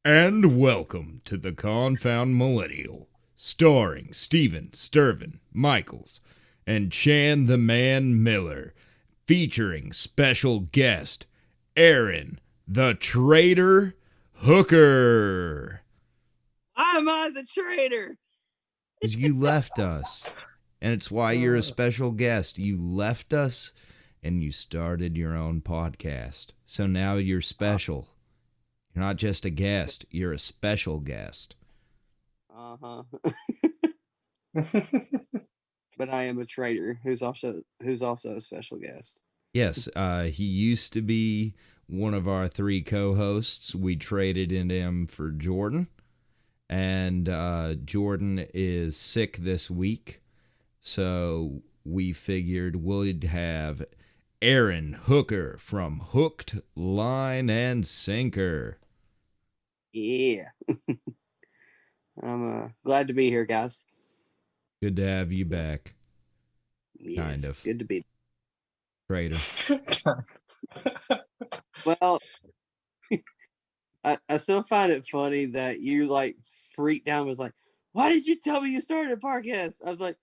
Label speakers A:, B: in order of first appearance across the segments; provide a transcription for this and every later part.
A: And welcome to the Confound Millennial, starring Steven Stirvin Michaels and Chan the Man Miller, featuring special guest Aaron the Traitor Hooker.
B: Why am I the traitor?
A: Because you left us, and it's why you're a special guest. You left us and you started your own podcast. So now you're special. You're not just a guest, you're a special guest.
B: Uh-huh. But I am a traitor who's also a special guest.
A: Yes, he used to be one of our three co-hosts. We traded in him for Jordan, and Jordan is sick this week, so we figured we'd have Aaron Hooker from Hooked Line and Sinker.
B: Yeah. I'm glad to be here, guys.
A: Good to have you back.
B: Yes,
A: Kind of.
B: good to be.
A: Traitor.
B: Well, I still find it funny that you like freaked out and was like, why did you tell me you started a podcast? I was like,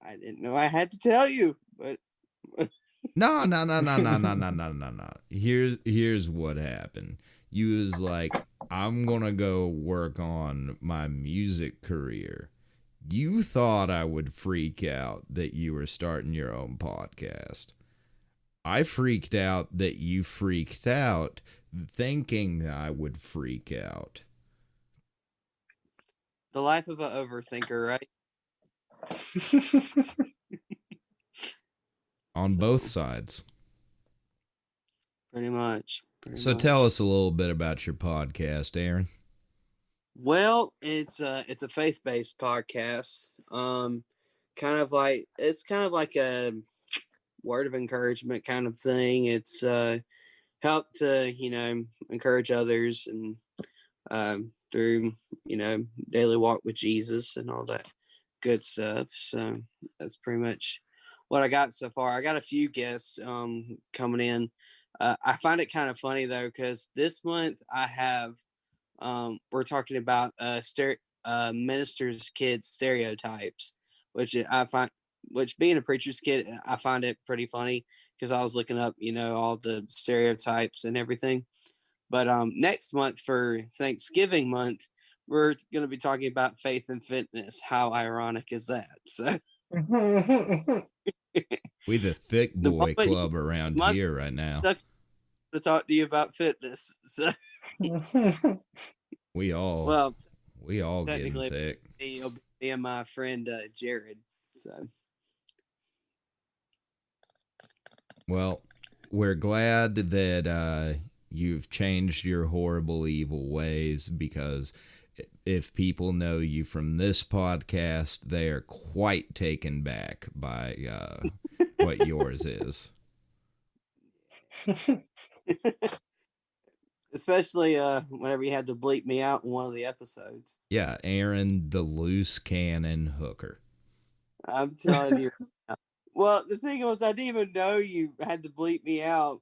B: I didn't know I had to tell you, but
A: No. Here's what happened. You was like, I'm gonna go work on my music career. You thought I would freak out that you were starting your own podcast. I freaked out that you freaked out, thinking I would freak out.
B: the life of an overthinker, right?
A: On both sides.
B: Pretty much.
A: So tell us a little bit about your podcast, Aaron.
B: Well, it's a faith-based podcast. Kind of like a word of encouragement kind of thing. It's help to encourage others and through daily walk with Jesus and all that good stuff. So that's pretty much what I got so far. I got a few guests coming in. I find it kind of funny though, because this month I have we're talking about ministers' kids stereotypes, which being a preacher's kid, I find it pretty funny because I was looking up, all the stereotypes and everything. But next month for Thanksgiving month, we're going to be talking about faith and fitness. How ironic is that? So
A: We the thick
B: the
A: boy
B: moment
A: club around here right now.
B: to talk to you about fitness. So
A: We all getting
B: technically,
A: thick.
B: me and my friend Jared. So
A: Well, we're glad that you've changed your horrible, evil ways, because if people know you from this podcast, they are quite taken back by what yours is.
B: especially whenever you had to bleep me out in one of the episodes.
A: Yeah, Aaron the loose cannon hooker.
B: I'm telling you. Well, the thing was, I didn't even know you had to bleep me out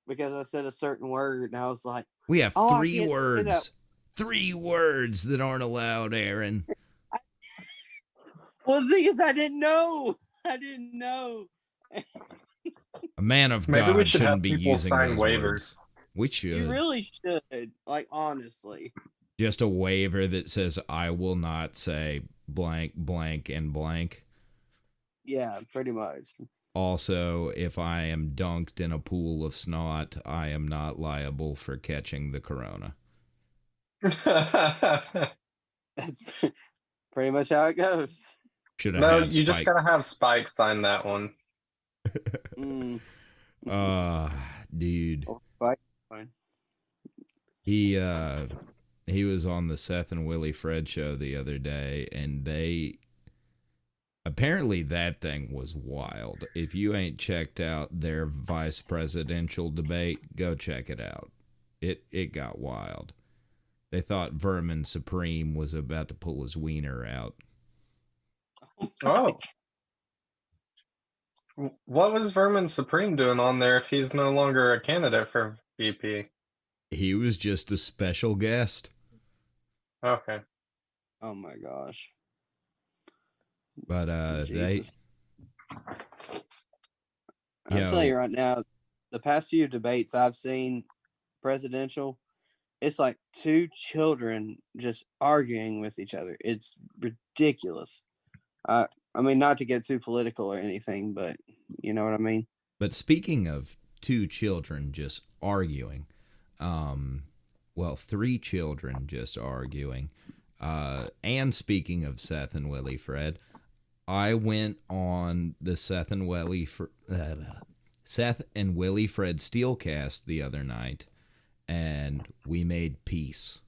B: because I said a certain word, and I was like,
A: We have
B: "Oh,
A: three words. 3 words that aren't allowed, Aaron.
B: Well, the thing is, I didn't know. I didn't know.
A: A man of
C: Maybe
A: God
C: we should
A: shouldn't
C: have
A: be
C: people
A: using
C: sign
A: those
C: waivers.
A: words. We should.
B: You really should. Like, honestly.
A: Just a waiver that says, I will not say blank, blank, and blank.
B: Yeah, pretty much.
A: Also, if I am dunked in a pool of snot, I am not liable for catching the corona.
B: That's pretty much how it goes.
A: Should have
C: No,
A: had
C: you just
A: Spike.
C: gotta have Spike sign that one.
A: Dude.
B: Oh, fine.
A: He was on the Seth and Willie Fred show the other day, and apparently that thing was wild. If you ain't checked out their vice presidential debate, go check it out. It got wild. They thought Vermin Supreme was about to pull his wiener out.
C: Oh. What was Vermin Supreme doing on there if he's no longer a candidate for VP?
A: He was just a special guest.
C: Okay.
B: Oh my gosh.
A: But
B: Jesus.
A: they
B: I'm telling you right now, the past few debates I've seen presidential, it's like two children just arguing with each other. It's ridiculous. I mean, not to get too political or anything, but you know what I mean?
A: But speaking of two children just arguing, well, three children just arguing, and speaking of Seth and Willie Fred, I went on the Seth and Willie Fred Steelcast the other night, and we made peace.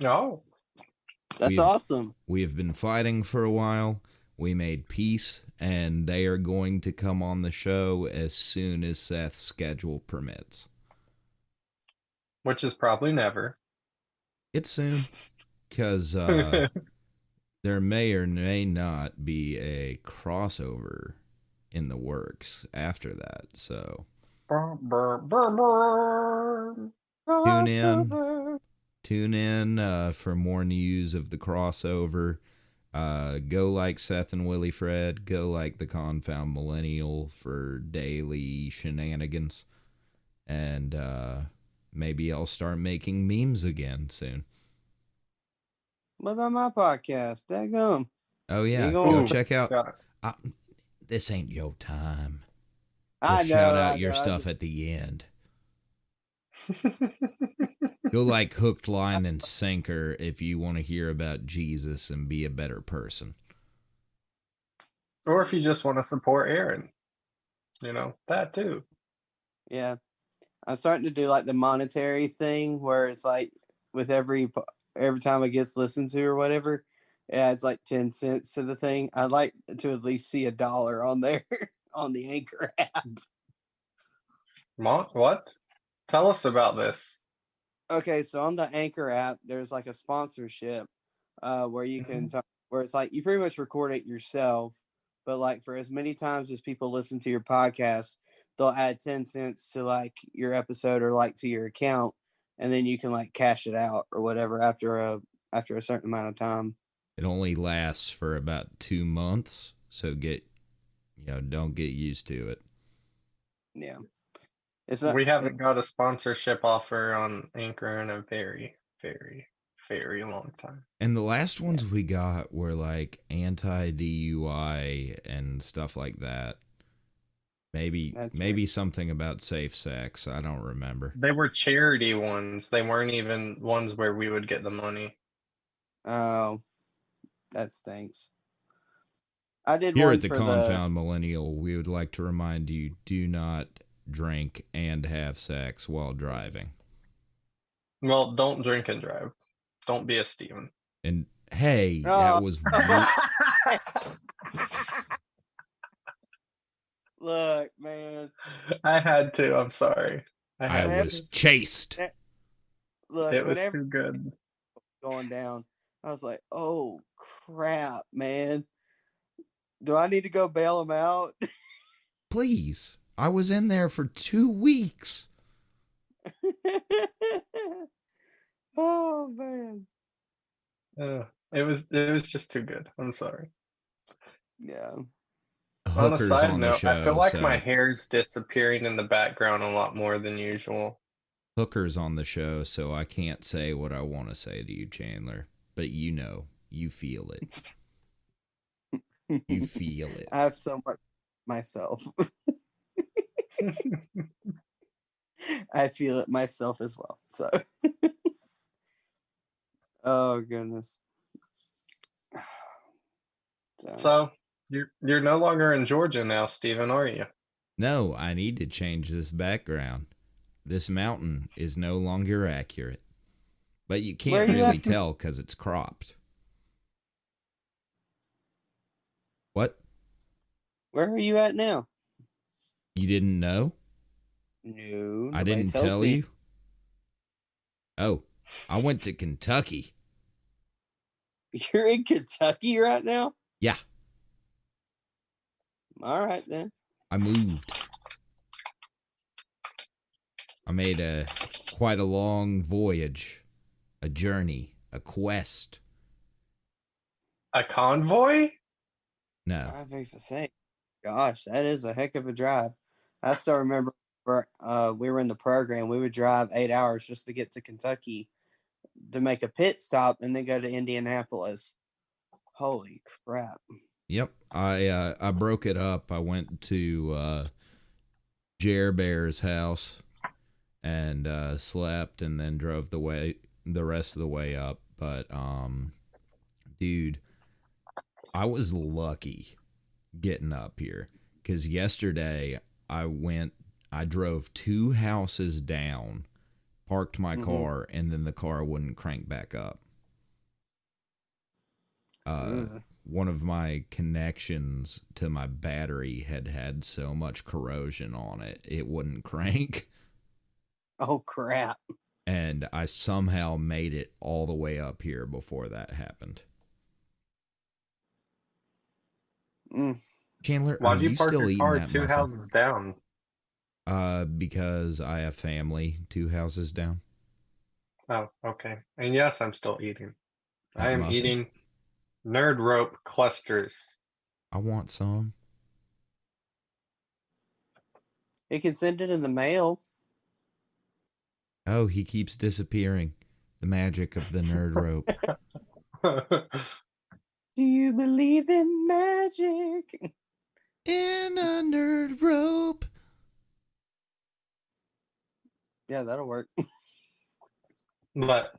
C: Oh.
B: That's awesome.
A: We have been fighting for a while. We made peace, and they are going to come on the show as soon as Seth's schedule permits.
C: Which is probably never.
A: It's soon, because there may or may not be a crossover in the works after that. So tune in for more news of the crossover. Go like Seth and Willie Fred. Go like the Confound Millennial for daily shenanigans. And maybe I'll start making memes again soon.
B: What about my podcast? Daggum.
A: Oh, yeah. Go check out. This ain't your time. We'll shout out your stuff at the end. Go like Hooked, Line, and Sinker if you want to hear about Jesus and be a better person.
C: Or if you just want to support Aaron. You know, that too.
B: Yeah. I'm starting to do like the monetary thing where it's like with every time it gets listened to or whatever, yeah, it's like 10 cents to the thing. I'd like to at least see $1 on there on the Anchor app.
C: What? Tell us about this.
B: Okay, so on the Anchor app, there's like a sponsorship where you can talk, where it's like you pretty much record it yourself, but like for as many times as people listen to your podcast, they'll add 10 cents to like your episode or like to your account, and then you can like cash it out or whatever after a certain amount of time.
A: It only lasts for about 2 months, so don't get used to it.
B: Yeah.
C: We haven't got a sponsorship offer on Anchor in a very, very, very long time.
A: And the last ones we got were like anti-DUI and stuff like that. Maybe something about safe sex. I don't remember.
C: They were charity ones. They weren't even ones where we would get the money.
B: Oh, that stinks. I did
A: Here
B: one
A: at the Confound Millennial, we would like to remind you, do not drink and have sex while driving.
C: Well, don't drink and drive. Don't be a Steven.
A: And hey, that was
B: Look, man.
C: I had to. I'm sorry.
A: I was chased.
B: Look,
C: it was too good.
B: Going down, I was like, "Oh crap, man! Do I need to go bail him out?"
A: Please, I was in there for 2 weeks.
B: Oh man.
C: It was just too good. I'm sorry.
B: Yeah.
C: On a side note, I feel like my hair's disappearing in the background a lot more than usual.
A: Hooker's on the show, so I can't say what I want to say to you, Chandler. But you feel it. You feel it.
B: I have so much myself. I feel it myself as well. So, oh goodness.
C: So you're no longer in Georgia now, Steven, are you?
A: No, I need to change this background. This mountain is no longer accurate. But you can't really tell because it's cropped. What?
B: Where are you at now?
A: You didn't know?
B: No.
A: I didn't tell you? Oh, I went to Kentucky.
B: You're in Kentucky right now?
A: Yeah.
B: All right, then.
A: I moved. I made quite a long voyage, a journey, a quest.
C: A convoy?
A: No.
B: I think it's the same. Gosh, that is a heck of a drive. I still remember we were in the program. We would drive 8 hours just to get to Kentucky to make a pit stop and then go to Indianapolis. Holy crap.
A: Yep. I broke it up. I went to Jer Bear's house and slept and then drove the rest of the way up. But dude, I was lucky getting up here because yesterday I drove 2 houses down, parked my car, and then the car wouldn't crank back up. One of my connections to my battery had so much corrosion on it, it wouldn't crank.
B: Oh, crap.
A: And I somehow made it all the way up here before that happened. Chandler,
C: why do you park
A: still
C: your car
A: that
C: 2
A: muffin?
C: houses down?
A: Because I have family 2 houses down.
C: Oh, okay. And yes, I'm still eating.
A: That
C: I am
A: muffin?
C: eating nerd rope clusters.
A: I want some.
B: You can send it in the mail.
A: Oh, he keeps disappearing. The magic of the nerd rope.
B: Do you believe in magic?
A: In a nerd rope.
B: Yeah, that'll work.
C: But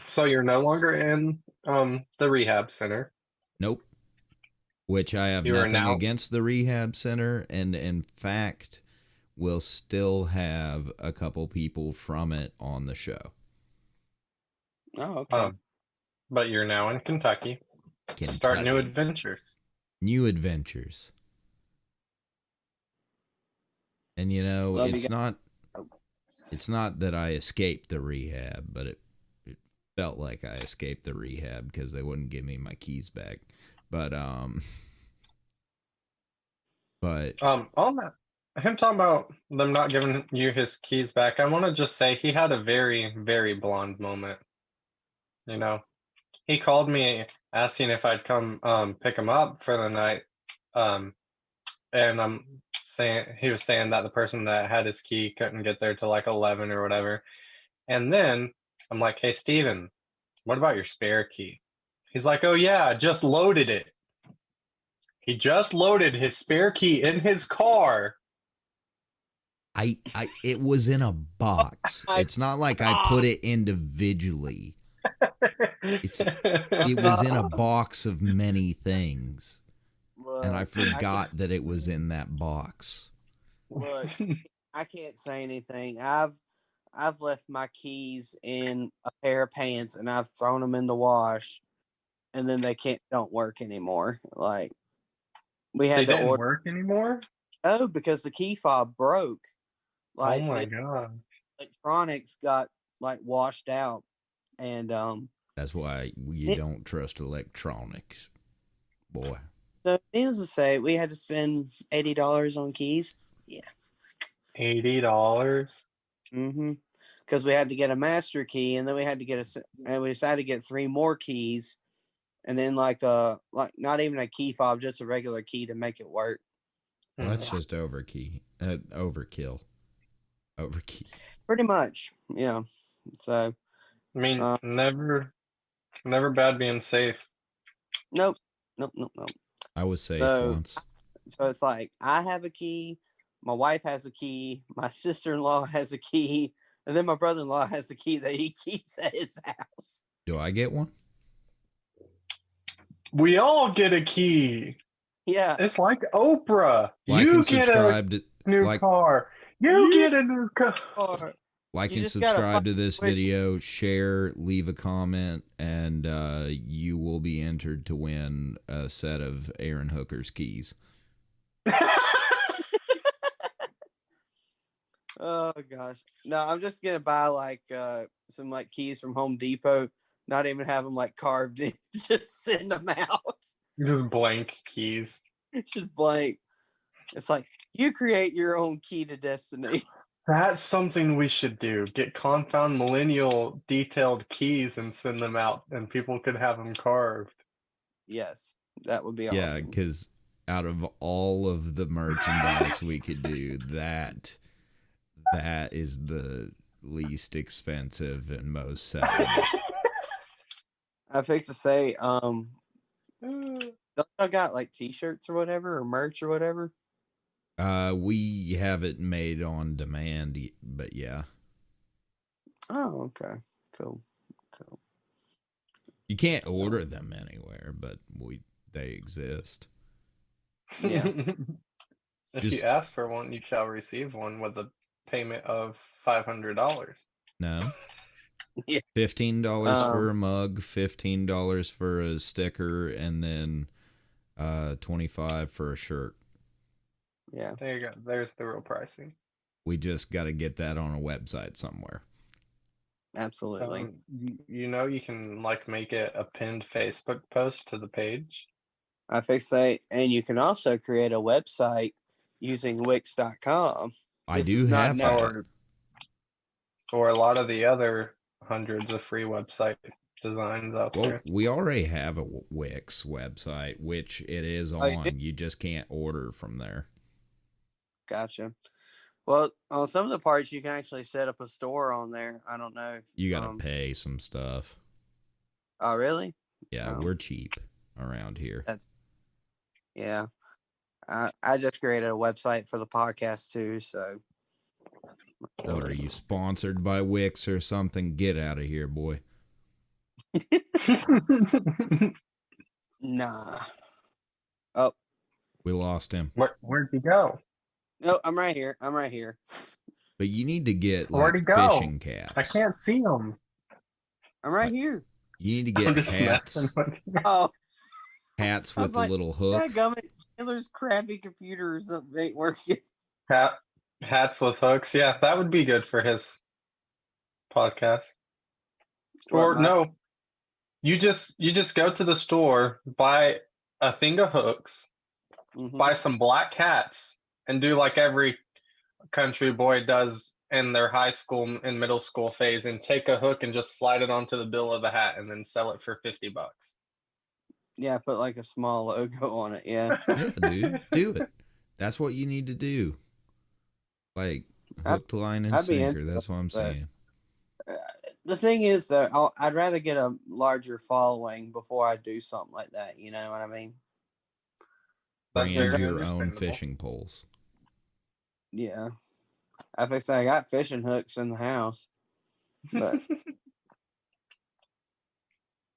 C: so you're no longer in the rehab center.
A: Nope. Which I have
C: You are
A: nothing
C: now-
A: against the rehab center, and in fact, we'll still have a couple people from it on the show.
B: Oh, okay.
C: But you're now in Kentucky. Start new
A: Kentucky.
C: adventures.
A: New adventures. And you know,
B: Well,
A: it's not that I escaped the rehab, but it felt like I escaped the rehab because they wouldn't give me my keys back. But
C: on that, him talking about them not giving you his keys back, I want to just say he had a very, very blonde moment. You know, he called me asking if I'd come pick him up for the night, and he was saying that the person that had his key couldn't get there till like 11 or whatever. And then I'm like, hey Steven, what about your spare key? He's like, oh yeah, I just loaded it. He just loaded his spare key in his car.
A: It was in a box. It's not like I put it individually. It was in a box of many things.
B: Well,
A: And I forgot that it was in that box.
B: Look, I can't say anything. I've left my keys in a pair of pants and I've thrown them in the wash, and then they don't work anymore. Like we had
C: They
B: to
C: didn't
B: order.
C: work anymore?
B: Oh, because the key fob broke. Like
C: oh my god.
B: electronics got like washed out, and
A: That's why you don't trust electronics, boy.
B: so needless to say, we had to spend $80 on keys. Yeah.
C: $80?
B: Because we had to get a master key, and then we had to and we decided to get 3 more keys, and then like not even a key fob, just a regular key to make it work.
A: Well, that's just overkill. Overkey.
B: Pretty much, yeah. So
C: I mean, never bad being safe.
B: nope.
A: I was safe once.
B: So it's like I have a key, my wife has a key, my sister-in-law has a key, and then my brother-in-law has the key that he keeps at his house.
A: Do I get one?
C: We all get a key.
B: Yeah.
C: It's like Oprah.
A: Like
C: you
A: and
C: get
A: subscribe
C: a new car. You get a new car.
A: Like and subscribe to this video, share, leave a comment, and you will be entered to win a set of Aaron Hooker's keys.
B: Oh gosh. No, I'm just gonna buy like some like keys from Home Depot, not even have them like carved in, just send them out.
C: Just blank keys.
B: Just blank. It's like you create your own key to destiny.
C: That's something we should do. Get Confound Millennial detailed keys and send them out, and people could have them carved.
B: Yes, that would be
A: Yeah,
B: awesome.
A: because out of all of the merchandise we could do, that is the least expensive and most sellable.
B: I fix to say, don't y'all got like T-shirts or whatever, or merch or whatever?
A: We have it made on demand, but yeah.
B: Oh, okay, cool.
A: You can't order them anywhere, but they exist.
B: Yeah.
C: If you ask for one, you shall receive one with a payment of $500.
A: No.
B: Yeah.
A: $15 for a mug, $15 for a sticker, and then $25 for a shirt.
B: Yeah.
C: There you go. There's the real pricing.
A: We just got to get that on a website somewhere.
B: Absolutely.
C: You know, you can like make it a pinned Facebook post to the page.
B: I fix say, and you can also create a website using Wix.com.
A: I do have that.
C: Or a lot of the other hundreds of free website designs out there.
A: We already have a Wix website, which it is on. You just can't order from there.
B: Gotcha. Well, on some of the parts, you can actually set up a store on there. I don't know.
A: You got to pay some stuff.
B: Oh, really?
A: Yeah, we're cheap around here.
B: Yeah. I just created a website for the podcast too, so.
A: What, are you sponsored by Wix or something? Get out of here, boy.
B: Nah. Oh.
A: We lost him.
C: Where'd he go?
B: No, I'm right here.
A: But you need to get
C: Where'd he go?
A: fishing caps.
C: I can't see him.
B: I'm right here.
A: You need to get hats.
B: Oh.
A: Hats with a little hook.
B: Gummit, Taylor's crappy computer or something ain't working.
C: Hats with hooks. Yeah, that would be good for his podcast. Or no, you just go to the store, buy a thing of hooks, buy some black hats, and do like every country boy does in their high school and middle school phase, and take a hook and just slide it onto the bill of the hat, and then sell it for $50.
B: Yeah, put like a small logo on it. Yeah.
A: Yeah, dude, do it. That's what you need to do. Like hook, line, and sinker. That's what I'm saying.
B: The thing is, though, I'd rather get a larger following before I do something like that. You know what I mean?
A: Bring in your own fishing poles.
B: Yeah. I got fishing hooks in the house, but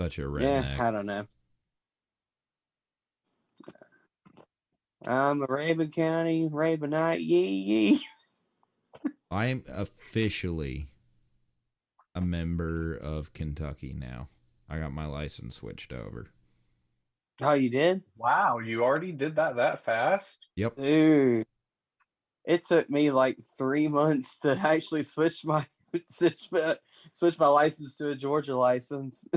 A: such a redneck.
B: Yeah, I don't know. I'm a Rabun County Rabunite. Yee.
A: I'm officially a member of Kentucky now. I got my license switched over.
B: Oh, you did?
C: Wow, you already did that fast?
A: Yep.
B: Dude, it took me like 3 months to actually switch my license to a Georgia license.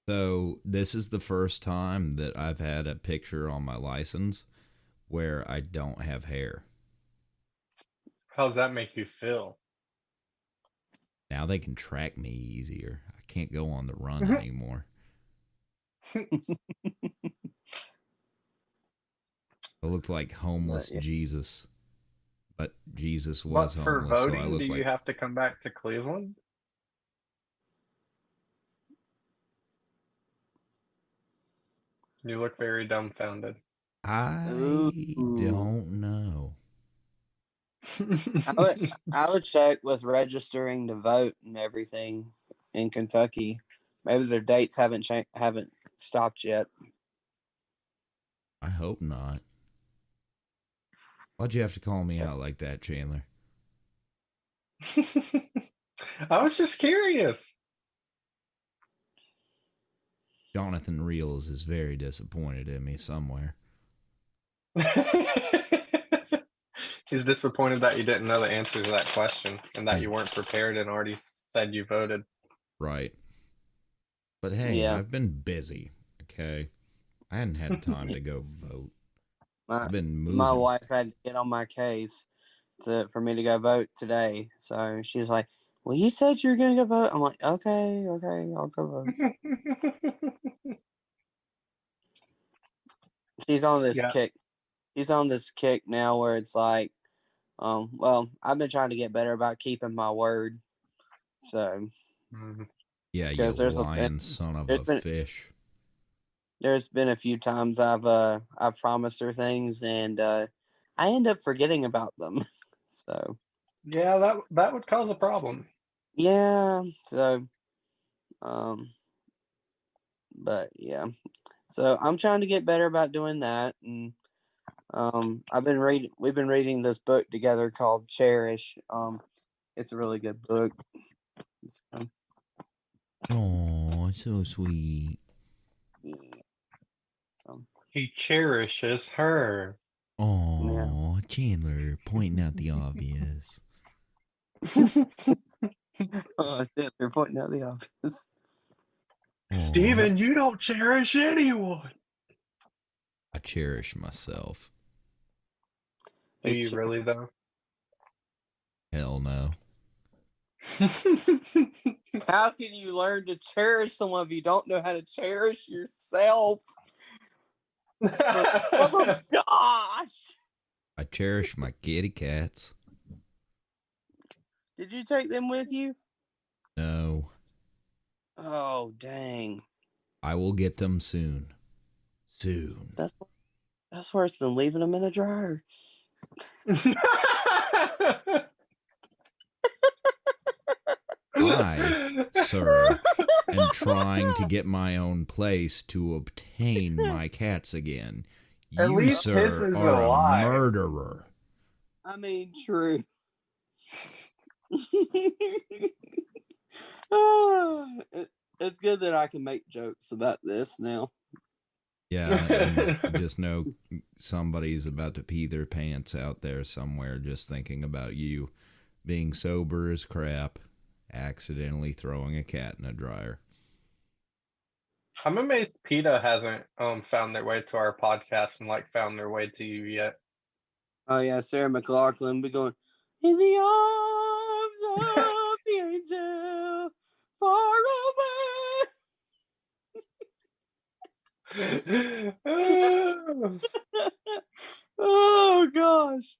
A: So this is the first time that I've had a picture on my license where I don't have hair.
C: How does that make you feel?
A: Now they can track me easier. I can't go on the run anymore. I look like homeless Jesus. But Jesus was homeless.
C: For voting,
A: so
C: you have to come back to Cleveland? You look very dumbfounded.
A: I don't know.
B: I would check with registering to vote and everything in Kentucky. Maybe their dates haven't stopped yet.
A: I hope not. Why'd you have to call me out like that, Chandler?
C: I was just curious.
A: Jonathan Reels is very disappointed in me somewhere.
C: He's disappointed that you didn't know the answer to that question and that you weren't prepared and already said you voted.
A: Right. But hey, I've been busy, okay? I hadn't had time to go vote.
B: I've
A: been moving.
B: My wife had to get on my case. for me to go vote today. So she was like, "Well, you said you were gonna go vote." I'm like, "Okay, I'll go vote." She's on this
C: Yeah.
B: kick. She's on this kick now where it's like, well, I've been trying to get better about keeping my word. So,
A: Yeah, you
B: because
A: lying son of a fish.
B: There's been a few times I've promised her things and I end up forgetting about them. So
C: yeah, that would cause a problem.
B: yeah, so but yeah, so I'm trying to get better about doing that, and we've been reading this book together called Cherish. It's a really good book. So,
A: Oh, so sweet.
B: yeah, so,
C: He cherishes her.
A: Oh, Chandler pointing out the obvious.
B: oh shit, they're pointing out the office.
C: Steven, you don't cherish anyone.
A: I cherish myself.
C: Do you really, though?
A: Hell no.
B: How can you learn to cherish someone if you don't know how to cherish yourself? Oh gosh!
A: I cherish my kitty cats.
B: Did you take them with you?
A: No.
B: Oh dang!
A: I will get them soon. Soon.
B: That's worse than leaving them in a dryer.
A: I, sir, am trying to get my own place to obtain my cats again.
C: At
A: You,
C: least
A: sir,
C: his is
A: are
C: alive.
A: a murderer.
B: I mean, true. Oh, it's good that I can make jokes about this now.
A: Yeah, and just know somebody's about to pee their pants out there somewhere just thinking about you being sober as crap, accidentally throwing a cat in a dryer.
C: I'm amazed PETA hasn't found their way to our podcast and found their way to you yet.
B: Oh yeah, Sarah McLaughlin be going in the arms of the angel far away. Oh gosh.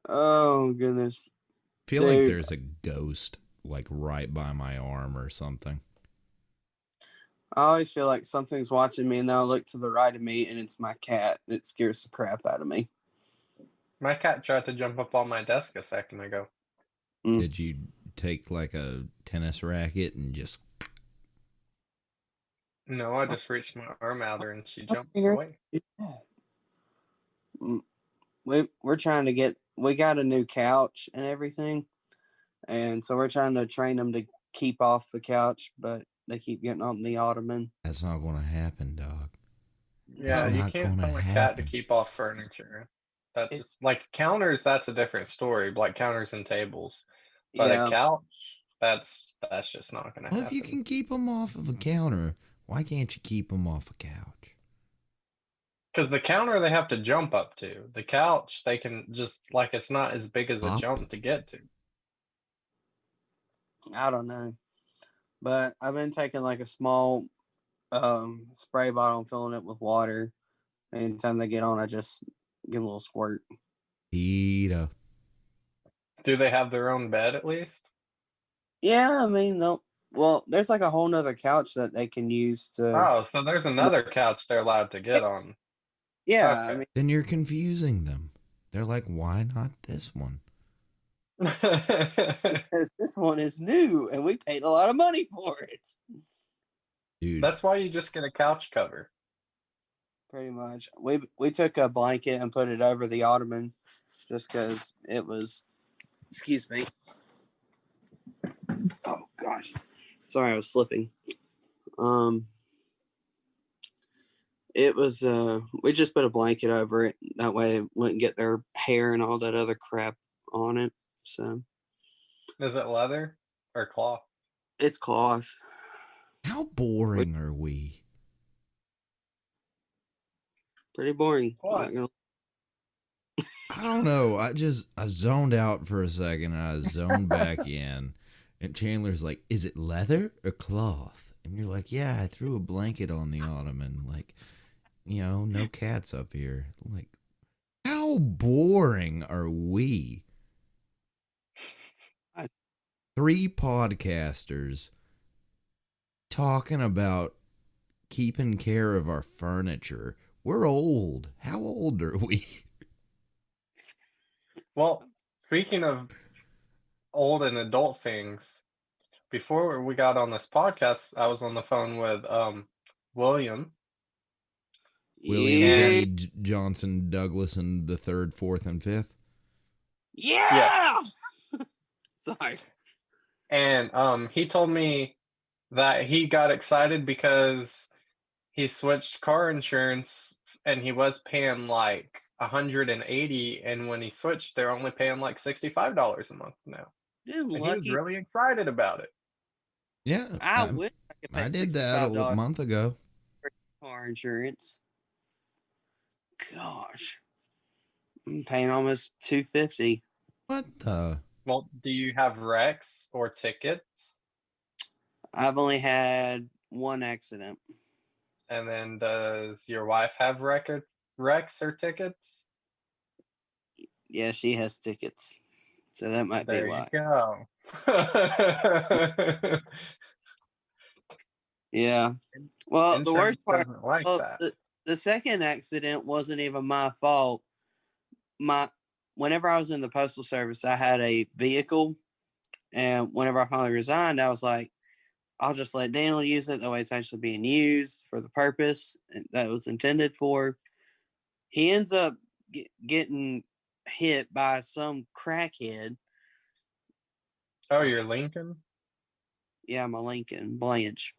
B: Oh goodness.
A: I feel like there's a ghost right by my arm or something.
B: I always feel like something's watching me, and then I'll look to the right of me, and it's my cat. And it scares the crap out of me.
C: My cat tried to jump up on my desk a second ago.
A: Did you take a tennis racket and just...
C: No, I just reached my arm out her and she jumped away.
B: We're trying to get... We got a new couch and everything, and so we're trying to train them to keep off the couch, but they keep getting on the ottoman.
A: That's not going to happen, dog.
C: Yeah, you can't tell a cat to keep off furniture. That's counters, that's a different story, like counters and tables. But a couch, that's just not going to happen.
A: Well, if you can keep them off of a counter, why can't you keep them off a couch?
C: Because the counter they have to jump up to. The couch, they can just, it's not as big as a jump to get to.
B: I don't know. But I've been taking a small spray bottle and filling it with water. Anytime they get on, I just give them a little squirt.
A: PETA.
C: Do they have their own bed at least?
B: Yeah, I mean, well, there's a whole nother couch that they can use to...
C: Oh, so there's another couch they're allowed to get on.
B: Yeah,
C: okay.
B: I mean...
A: Then you're confusing them. They're like, why not this one?
B: Because this one is new, and we paid a lot of money for it.
A: Dude.
C: That's why you just get a couch cover.
B: Pretty much. We took a blanket and put it over the ottoman just because it was... Excuse me. Oh, gosh. Sorry, I was slipping. It was... we just put a blanket over it. That way it wouldn't get their hair and all that other crap on it. So...
C: Is it leather or cloth?
B: It's cloth.
A: How boring are we?
B: Pretty boring.
C: What?
A: I don't know. I zoned out for a second and I zoned back in. And Chandler's like, "Is it leather or cloth?" And you're like, "Yeah, I threw a blanket on the ottoman. Like, no cats up here." Like, how boring are we? 3 podcasters talking about keeping care of our furniture. We're old. How old are we?
C: Well, speaking of old and adult things, before we got on this podcast, I was on the phone with William.
A: William
B: Yeah.
A: V. Johnson Douglas and the 3rd, 4th, and 5th.
B: Yeah. Sorry.
C: And he told me that he got excited because he switched car insurance and he was paying like 180, and when he switched, they're only paying like $65 a month now.
B: Damn,
C: And he was
B: lucky.
C: really excited about it.
A: Yeah,
B: I wish I could pay
A: I did that a
B: $65
A: month ago.
B: for car insurance. Gosh, I'm paying almost $250.
A: What the?
C: Well, do you have wrecks or tickets?
B: I've only had one accident.
C: And then does your wife have wrecks or tickets?
B: Yeah, she has tickets, so that might
C: There
B: be
C: you
B: why.
C: go.
B: Yeah. Well, the
C: Insurance
B: worst part,
C: doesn't like that.
B: the second accident wasn't even my fault. Whenever I was in the postal service, I had a vehicle, and whenever I finally resigned, I was like, I'll just let Daniel use it. That way, it's actually being used for the purpose that it was intended for. He ends up getting hit by some crackhead.
C: Oh, your Lincoln?
B: Yeah, my Lincoln Blanche.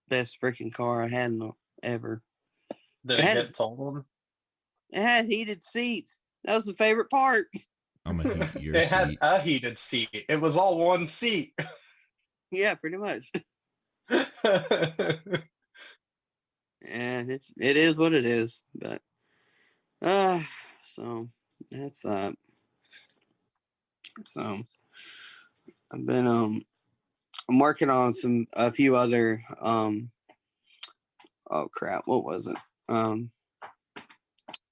B: Best freaking car I had ever.
C: Did it get totaled?
B: It had heated seats. That was the favorite part.
A: I'm gonna heat your
C: It
A: seat.
C: had a heated seat. It was all one seat.
B: Yeah, pretty much. And it is what it is. But so that's so I've been I'm working on a few other oh crap, what was it?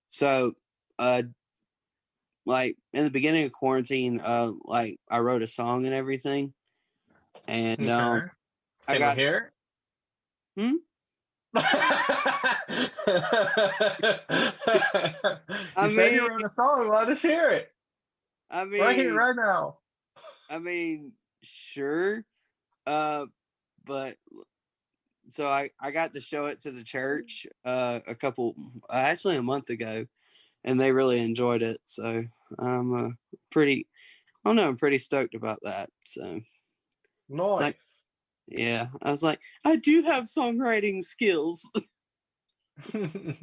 B: So like in the beginning of quarantine, like I wrote a song and everything. And
C: Okay.
B: I
C: Can
B: got
C: we hear it?
B: Hmm?
C: You said you wrote a song. Let us hear it.
B: I mean,
C: Right here, right now.
B: I mean, sure. But so I got to show it to the church actually a month ago, and they really enjoyed it. So I'm pretty stoked about that. So
C: Nice.
B: like, yeah, I was like, I do have songwriting skills.
C: You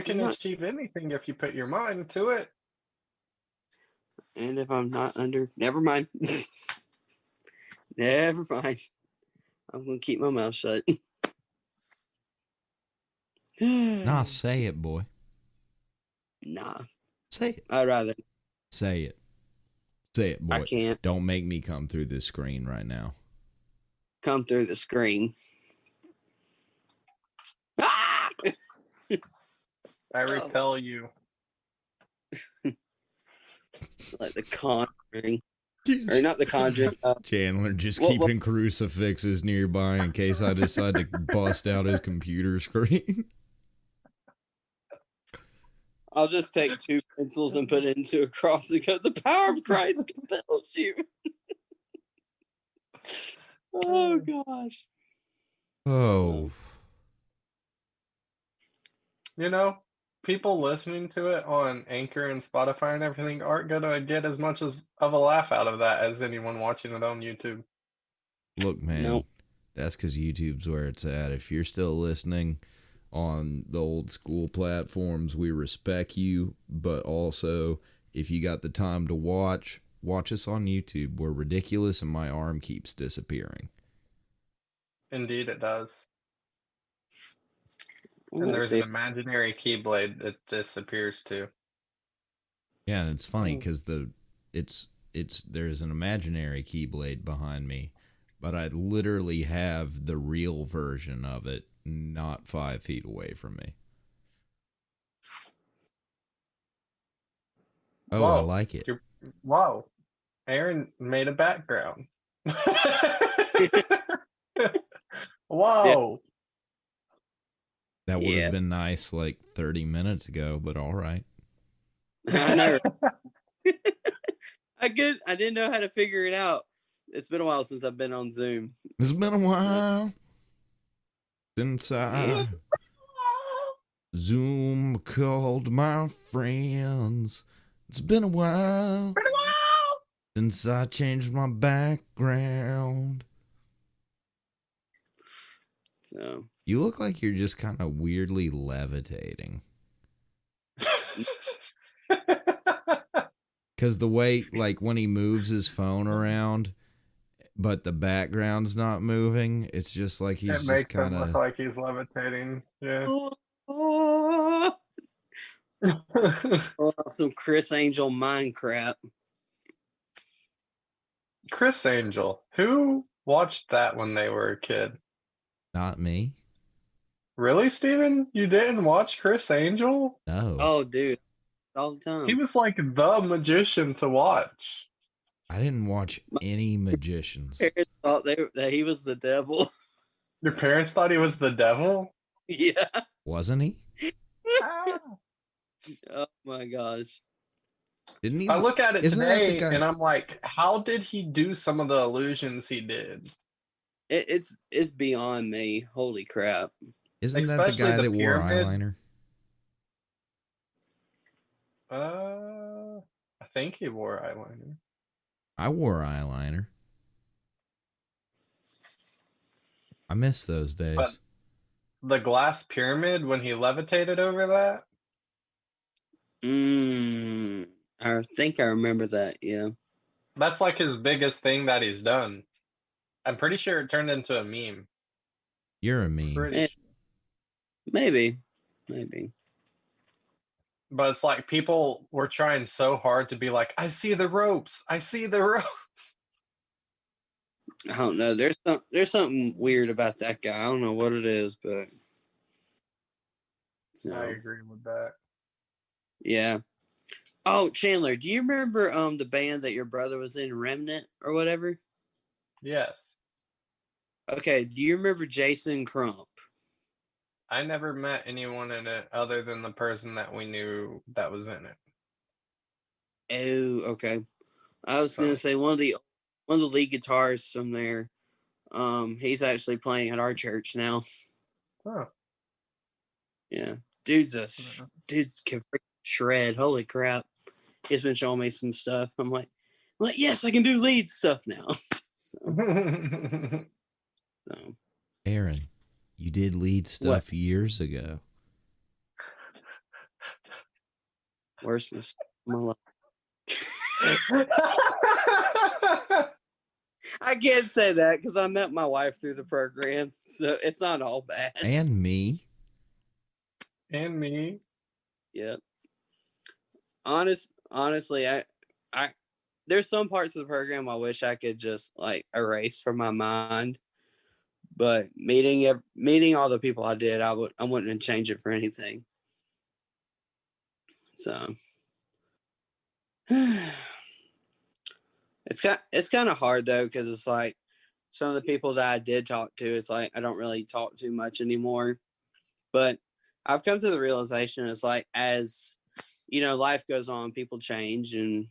C: can achieve anything if you put your mind to it.
B: And if I'm not never mind. Never mind. I'm gonna keep my mouth shut.
A: Nah, say it, boy.
B: Nah.
A: Say it.
B: I'd rather.
A: Say it. Say it, boy.
B: I can't
A: Don't make me come through this screen right now.
B: come through the screen. Ah!
C: I repel you.
B: Like the Conjuring. Or not the Conjuring.
A: Chandler just keeping crucifixes nearby in case I decide to bust out his computer screen.
B: I'll just take 2 pencils and put it into a cross and go, the power of Christ compels you. Oh, gosh.
A: Oh.
C: You know, people listening to it on Anchor and Spotify and everything aren't going to get as much of a laugh out of that as anyone watching it on YouTube.
A: Look, man,
B: Nope.
A: That's because YouTube's where it's at. If you're still listening on the old school platforms, we respect you. But also, if you got the time to watch us on YouTube. We're ridiculous and my arm keeps disappearing.
C: Indeed, it does. And
B: Let's
C: there's
B: see.
C: an imaginary keyblade that disappears too.
A: Yeah, and it's funny because there's an imaginary keyblade behind me, but I literally have the real version of it not 5 feet away from me. Oh, I
C: Whoa.
A: like it.
C: Wow. Aaron made a background. Whoa.
A: That would
B: Yeah.
A: have been nice like 30 minutes ago, but all right.
B: I know. I didn't know how to figure it out. It's been a while since I've been on Zoom.
A: It's been a while since I Zoom called my friends. It's been a while since I changed my background.
B: So
A: You look like you're just kind of weirdly levitating. Because the way, like, when he moves his phone around, but the background's not moving, it's just like he's
C: It
A: just
C: makes him
A: kind
C: look
A: of...
C: like he's levitating. Yeah.
B: some Chris Angel mind crap.
C: Chris Angel. Who watched that when they were a kid?
A: Not me.
C: Really, Steven? You didn't watch Chris Angel?
A: No.
B: Oh, dude, all the time.
C: He was like the magician to watch.
A: I didn't watch any magicians.
B: Parents thought that he was the devil.
C: Your parents thought he was the devil?
B: Yeah.
A: Wasn't he?
B: Oh my gosh.
A: Didn't he?
C: I look at it
A: Isn't that the
C: today
A: guy-
C: and I'm like, how did he do some of the illusions he did?
B: It's beyond me. Holy crap.
A: Isn't that the
C: Especially
A: guy
C: the
A: that wore
C: pyramid.
A: eyeliner?
C: I think he wore eyeliner.
A: I wore eyeliner. I miss those days.
C: But the glass pyramid when he levitated over that?
B: I think I remember that, yeah.
C: That's like his biggest thing that he's done. I'm pretty sure it turned into a meme.
A: You're a meme.
C: Pretty sure.
B: Maybe.
C: But it's like people were trying so hard to be like, I see the ropes. I see the ropes.
B: I don't know. There's something weird about that guy. I don't know what it is, but
C: I agree with that.
B: Yeah. Oh, Chandler, do you remember the band that your brother was in, Remnant or whatever?
C: Yes.
B: Okay, do you remember Jason Crump?
C: I never met anyone in it other than the person that we knew that was in it.
B: Oh, okay. I was gonna say one of the lead guitarists from there. He's actually playing at our church now.
C: Huh.
B: Yeah, dude's can freaking shred. Holy crap! He's been showing me some stuff. I'm like, yes, I can do lead stuff now. so.
A: Aaron, you did lead stuff years ago.
B: Worst mistake of my life. I can't say that because I met my wife through the program, so it's not all bad.
A: And me.
C: And me.
B: Yeah. Honestly, I there's some parts of the program I wish I could just like erase from my mind. But meeting all the people I did, I wouldn't change it for anything. So it's kind of hard though, because it's like some of the people that I did talk to, it's like I don't really talk too much anymore. But I've come to the realization it's like as life goes on, people change, and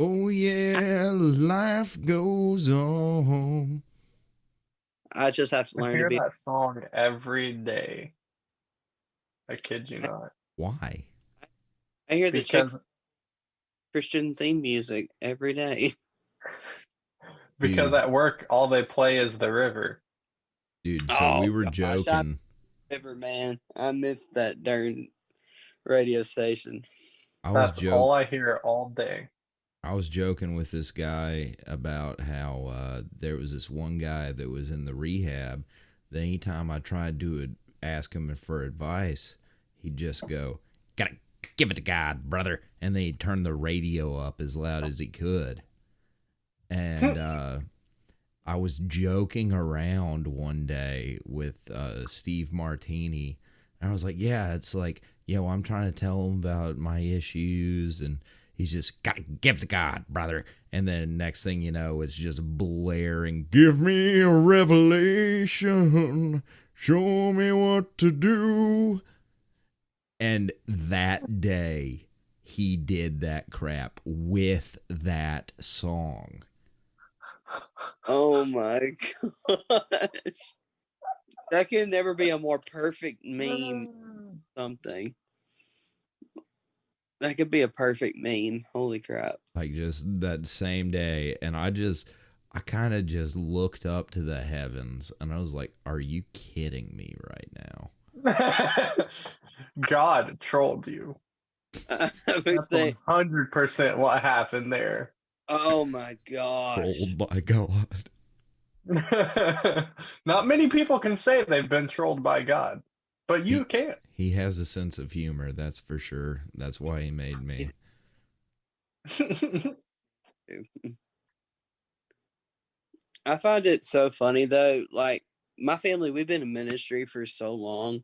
A: Oh yeah, life goes on.
C: I just have to learn to be that song every day. I kid you not.
A: Why?
B: I hear the Christian theme music every day.
C: Because at work, all they play is The River.
A: Dude, so we were joking.
B: River, man. I missed that darn radio station.
C: That's all I hear all day.
A: I was joking with this guy about how there was this one guy that was in the rehab that anytime I tried to ask him for advice, he'd just go, "Gotta give it to God, brother," and then he'd turn the radio up as loud as he could. And I was joking around one day with Steve Martini, and I was like, "Yeah, it's like, I'm trying to tell him about my issues," and he's just, "Gotta give it to God, brother." And then next thing you know, it's just blaring, "Give me a revelation, show me what to do." And that day, he did that crap with that song.
B: Oh my gosh. That could never be a more perfect meme. Something. That could be a perfect meme. Holy crap.
A: Like just that same day. And I kind of just looked up to the heavens and I was like, are you kidding me right now?
C: God trolled you.
B: I would
C: That's
B: say,
C: 100% what happened there.
B: oh my gosh.
A: Trolled by God.
C: Not many people can say they've been trolled by God, but you can.
A: He has a sense of humor, that's for sure. That's why he made me.
B: I find it so funny though. Like my family, we've been in ministry for so long,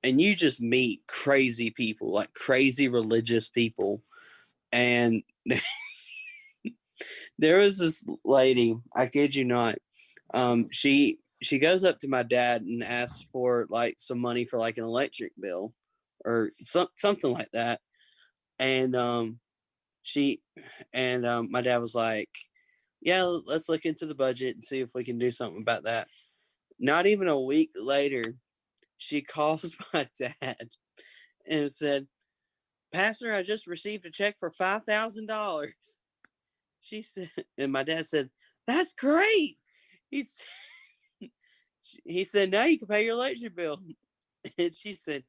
B: and you just meet crazy people, like crazy religious people. And there was this lady, I kid you not. She goes up to my dad and asks for like some money for like an electric bill or something like that. And my dad was like, "Yeah, let's look into the budget and see if we can do something about that." Not even a week later, she calls my dad and said, "Pastor, I just received a check for $5,000. She said, and my dad said, "That's great." He said, "Now you can pay your electric bill." And she said,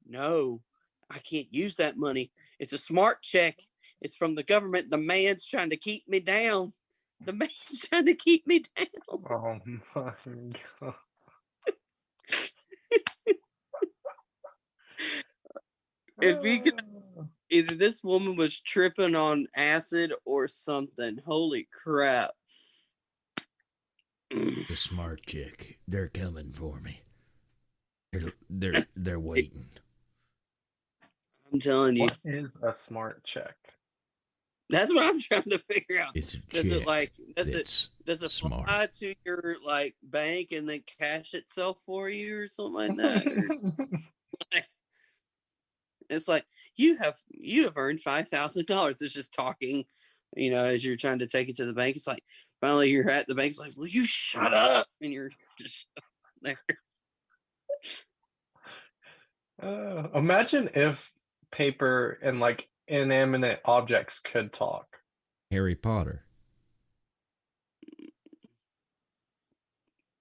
B: "No, I can't use that money. It's a smart check. It's from the government. The man's trying to keep me down. The man's trying to keep me down."
C: Oh my God.
B: If you could, either this woman was tripping on acid or something. Holy crap.
A: The smart chick. They're coming for me. They're waiting.
B: I'm telling you.
C: What is a smart check?
B: That's what I'm trying to figure out.
A: It's a
B: Does
A: chick.
B: it like
A: Does
B: it
A: smart.
B: fly to your like bank and then cash itself for you or something like that? Or, it's like you have earned $5,000. It's just talking, as you're trying to take it to the bank. It's like finally you're at the bank. It's like, "Will you shut up?" And you're just there.
C: Imagine if paper and like inanimate objects could talk.
A: Harry Potter.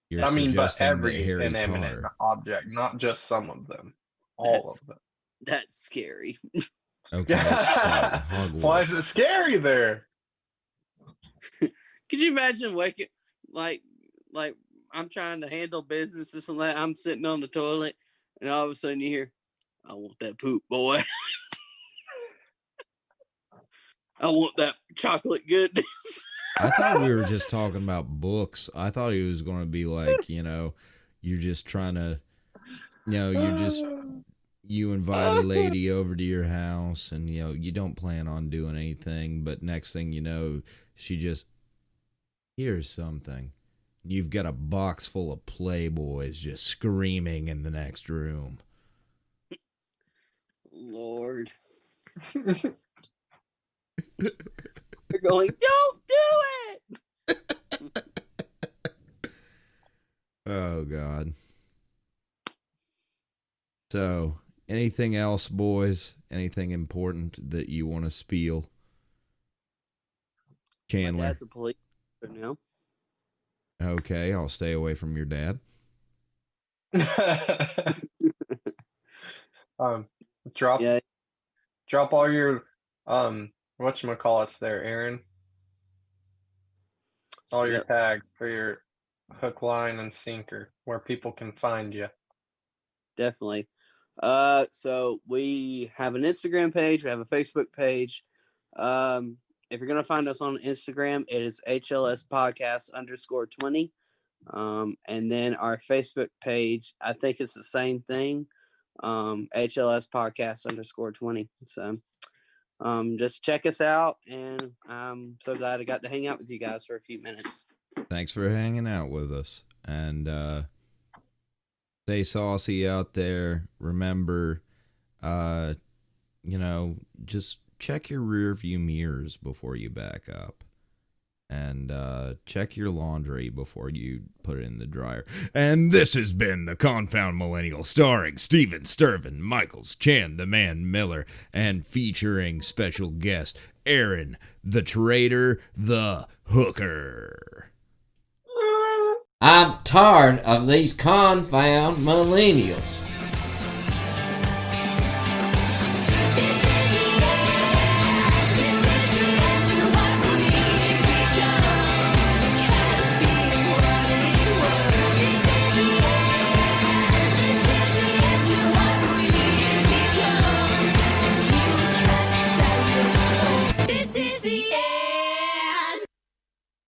A: You're
C: I mean, but
A: suggesting that
C: every
A: Harry
C: inanimate
A: Potter.
C: object, not just some of them. All of them.
B: That's scary.
A: Okay. So
C: Why is it scary there?
B: Could you imagine waking like I'm trying to handle business or something like that. I'm sitting on the toilet and all of a sudden you hear, "I want that poop, boy." "I want that chocolate goodness."
A: I thought we were just talking about books. I thought he was going to be like, you're just trying to, you invite a lady over to your house and, you don't plan on doing anything. But next thing you know, she just, here's something. You've got a box full of Playboys just screaming in the next room.
B: Lord. They're going, "Don't do it."
A: Oh, God. So, anything else, boys? Anything important that you want to spiel? Chandler.
B: My dad's a police now.
A: Okay, I'll stay away from your dad.
C: Drop
B: Yeah.
C: drop all your whatchamacallits there, Aaron. All your
B: Yep.
C: tags for your hook, line, and sinker, where people can find you.
B: definitely. So we have an Instagram page, we have a Facebook page. If you're gonna find us on Instagram, it is HLS Podcast _20. And then our Facebook page, I think it's the same thing. HLS Podcast _20. So just check us out, and I'm so glad I got to hang out with you guys for a few minutes.
A: Thanks for hanging out with us, and stay saucy out there. Remember, just check your rear view mirrors before you back up, and check your laundry before you put it in the dryer. And this has been the Confound Millennial, starring Steven, Stirvin, Michaels, Chan, the Man Miller, and featuring special guest Aaron, the Traitor, the Hooker.
D: I'm tired of these confound millennials.